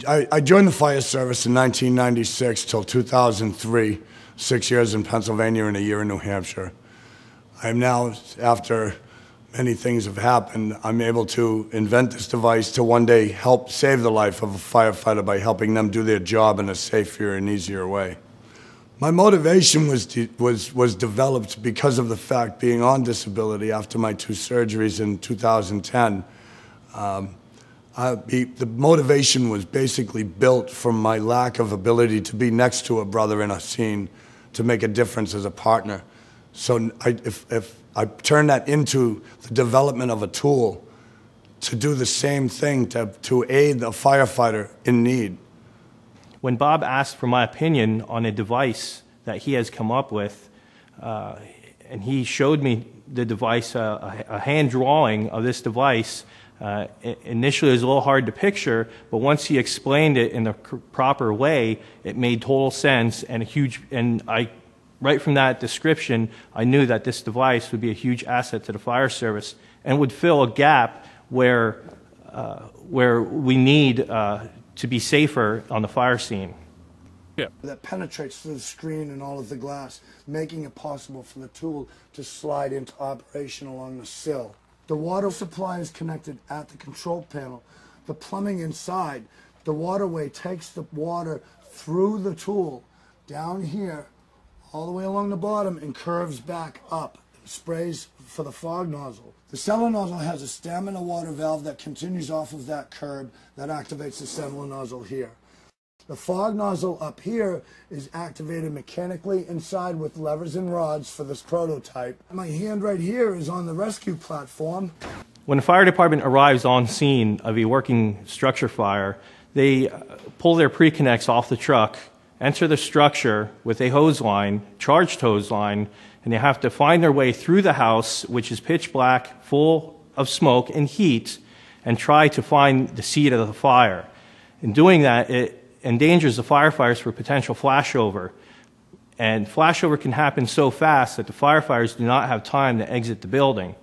I joined the fire service in 1996 till 2003, 6 years in Pennsylvania and a year in New Hampshire. I am now, after many things have happened, I'm able to invent this device to one day help save the life of a firefighter by helping them do their job in a safer and easier way. My motivation was developed because of the fact being on disability after my 2 surgeries in 2010. The motivation was basically built from my lack of ability to be next to a brother in a scene to make a difference as a partner. So if I turn that into the development of a tool to do the same thing to aid a firefighter in need. When Bob asked for my opinion on a device that he has come up with, and he showed me the device, a hand drawing of this device, initially it was a little hard to picture, but once he explained it in the proper way, it made total sense and right from that description, I knew that this device would be a huge asset to the fire service and would fill a gap where we need to be safer on the fire scene. Yeah. That penetrates through the screen and all of the glass, making it possible for the tool to slide into operation along the sill. The water supply is connected at the control panel. The plumbing inside, the waterway takes the water through the tool down here, all the way along the bottom, and curves back up. Sprays for the fog nozzle. The cellar nozzle has a stamina water valve that continues off of that curb that activates the cellar nozzle here. The fog nozzle up here is activated mechanically inside with levers and rods for this prototype. My hand right here is on the rescue platform. When the fire department arrives on scene of a working structure fire, they pull their pre-connects off the truck, enter the structure with a hose line, charged hose line, and they have to find their way through the house, which is pitch black, full of smoke and heat, and try to find the seat of the fire. In doing that, it endangers the firefighters for potential flashover. And flashover can happen so fast that the firefighters do not have time to exit the building.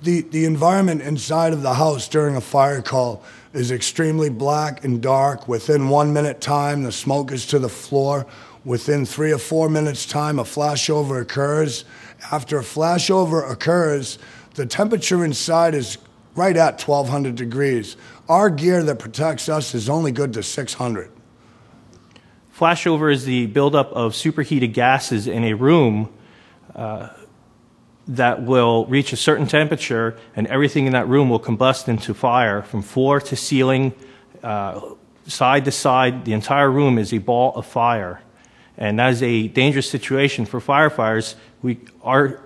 The environment inside of the house during a fire call is extremely black and dark. Within 1 minute time, the smoke is to the floor. Within 3 or 4 minutes time, a flashover occurs. After a flashover occurs, the temperature inside is right at 1200 degrees. Our gear that protects us is only good to 600. Flashover is the buildup of superheated gases in a room that will reach a certain temperature, and everything in that room will combust into fire from floor to ceiling, side to side. The entire room is a ball of fire, and that is a dangerous situation for firefighters. Our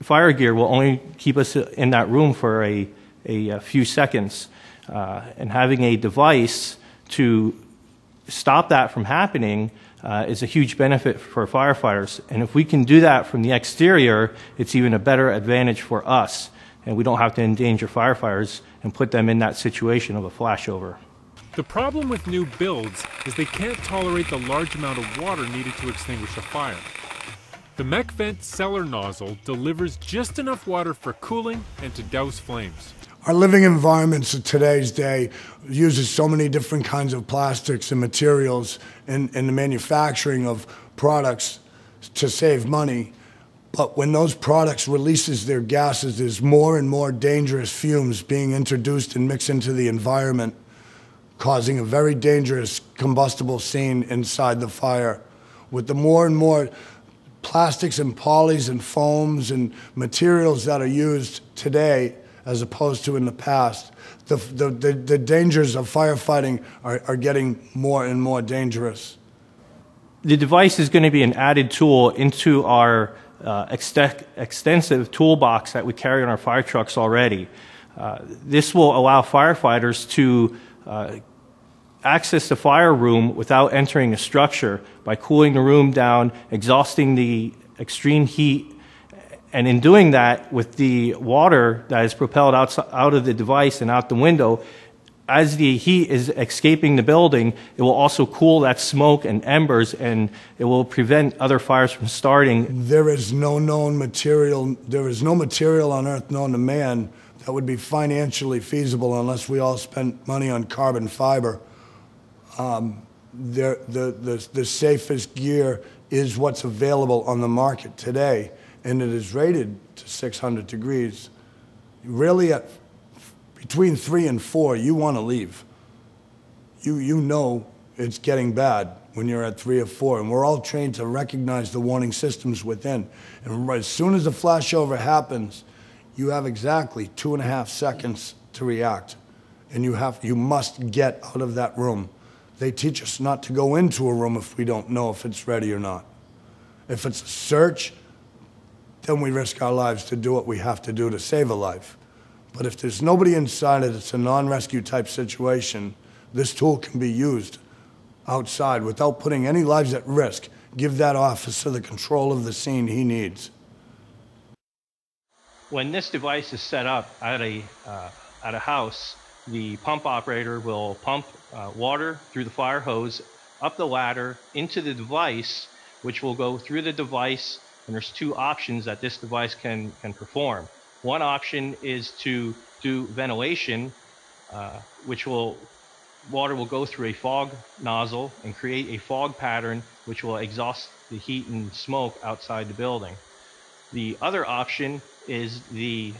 fire gear will only keep us in that room for a few seconds, and having a device to stop that from happening is a huge benefit for firefighters. And if we can do that from the exterior, it's even a better advantage for us, and we don't have to endanger firefighters and put them in that situation of a flashover. The problem with new builds is they can't tolerate the large amount of water needed to extinguish a fire. The MechVent cellar nozzle delivers just enough water for cooling and to douse flames. Our living environments of today's day uses so many different kinds of plastics and materials in the manufacturing of products to save money. But when those products releases their gases, there's more and more dangerous fumes being introduced and mixed into the environment, causing a very dangerous combustible scene inside the fire. With the more and more plastics and polys and foams and materials that are used today, as opposed to in the past, the dangers of firefighting are getting more and more dangerous. The device is going to be an added tool into our extensive toolbox that we carry on our fire trucks already. This will allow firefighters to access the fire room without entering a structure by cooling the room down, exhausting the extreme heat. And in doing that, with the water that is propelled out of the device and out the window, as the heat is escaping the building, it will also cool that smoke and embers, and it will prevent other fires from starting. There is no known material, there is no material on Earth known to man that would be financially feasible unless we all spent money on carbon fiber. The safest gear is what's available on the market today, and it is rated to 600 degrees. Really, at between 3 and 4, you want to leave. You know it's getting bad when you're at 3 or 4, and we're all trained to recognize the warning systems within. And as soon as the flashover happens, you have exactly 2.5 seconds to react, and you must get out of that room. They teach us not to go into a room if we don't know if it's ready or not. If it's a search, then we risk our lives to do what we have to do to save a life. But if there's nobody inside it, it's a non-rescue type situation, this tool can be used outside without putting any lives at risk. Give that officer the control of the scene he needs. When this device is set up at a house, the pump operator will pump water through the fire hose up the ladder into the device, which will go through the device, and there's 2 options that this device can perform. One option is to do ventilation, water will go through a fog nozzle and create a fog pattern which will exhaust the heat and smoke outside the building. The other option is the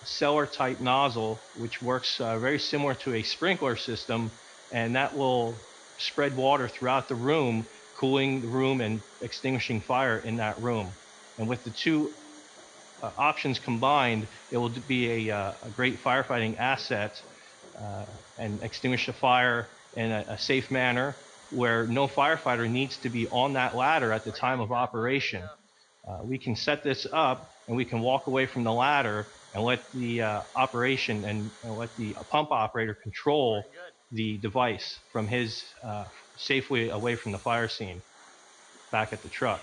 cellar type nozzle, which works very similar to a sprinkler system, and that will spread water throughout the room, cooling the room and extinguishing fire in that room. And with the 2 options combined, it will be a great firefighting asset and extinguish the fire in a safe manner where no firefighter needs to be on that ladder at the time of operation. We can set this up and we can walk away from the ladder and let the operation and let the pump operator control the device from his safely away from the fire scene back at the truck.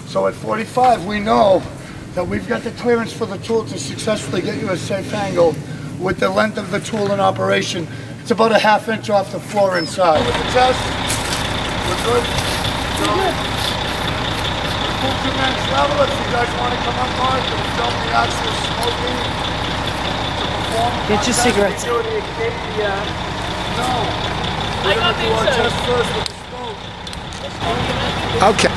So at 45, we know that we've got the clearance for the tool to successfully get you a safe angle with the length of the tool in operation. It's about a ½ inch off the floor inside. With the test, we're good. So, cool 2 minutes level. If you guys want to come up on it, we'll film the actual smoking to perform. Get your cigarettes. No. We're going to do our test first with the smoke. Okay.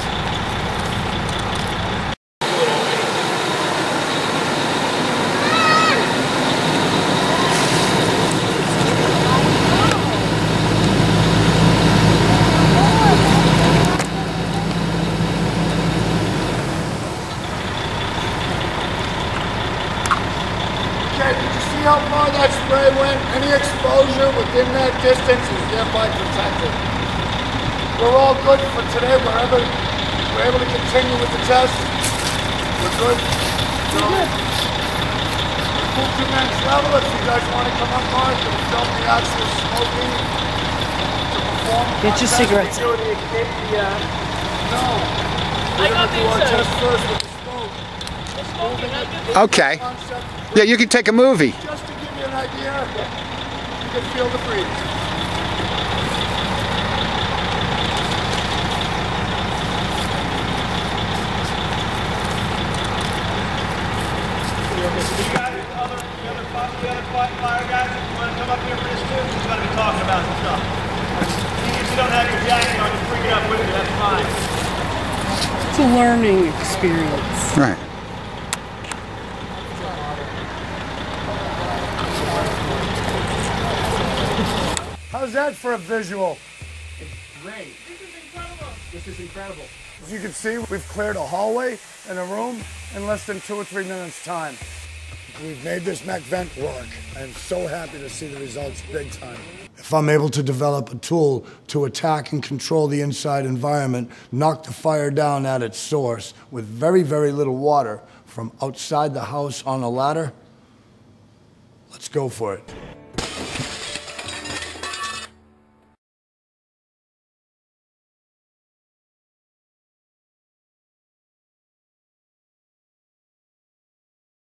How far that spray went, any exposure within that distance is thereby protected. We're all good for today. Wherever we're able to continue with the test, we're good. So, cool 2 minutes level. If you guys want to come up on it, we'll film the actual smoking to perform. Get your cigarettes. No. We're going to do our test first with the smoke. Okay. Yeah, you can take a movie. Just to give you an idea, you can feel the breeze. You guys, the other fire guys, if you want to come up here for this too, we're going to be talking about some stuff. Even if you don't have your jacket on, just bring it up with you, that's fine. It's a learning experience. Right. How's that for a visual? It's great. This is incredible. This is incredible. As you can see, we've cleared a hallway and a room in less than 2 or 3 minutes time. We've made this MechVent work. I'm so happy to see the results big time. If I'm able to develop a tool to attack and control the inside environment, knock the fire down at its source with very, very little water from outside the house on a ladder, let's go for it.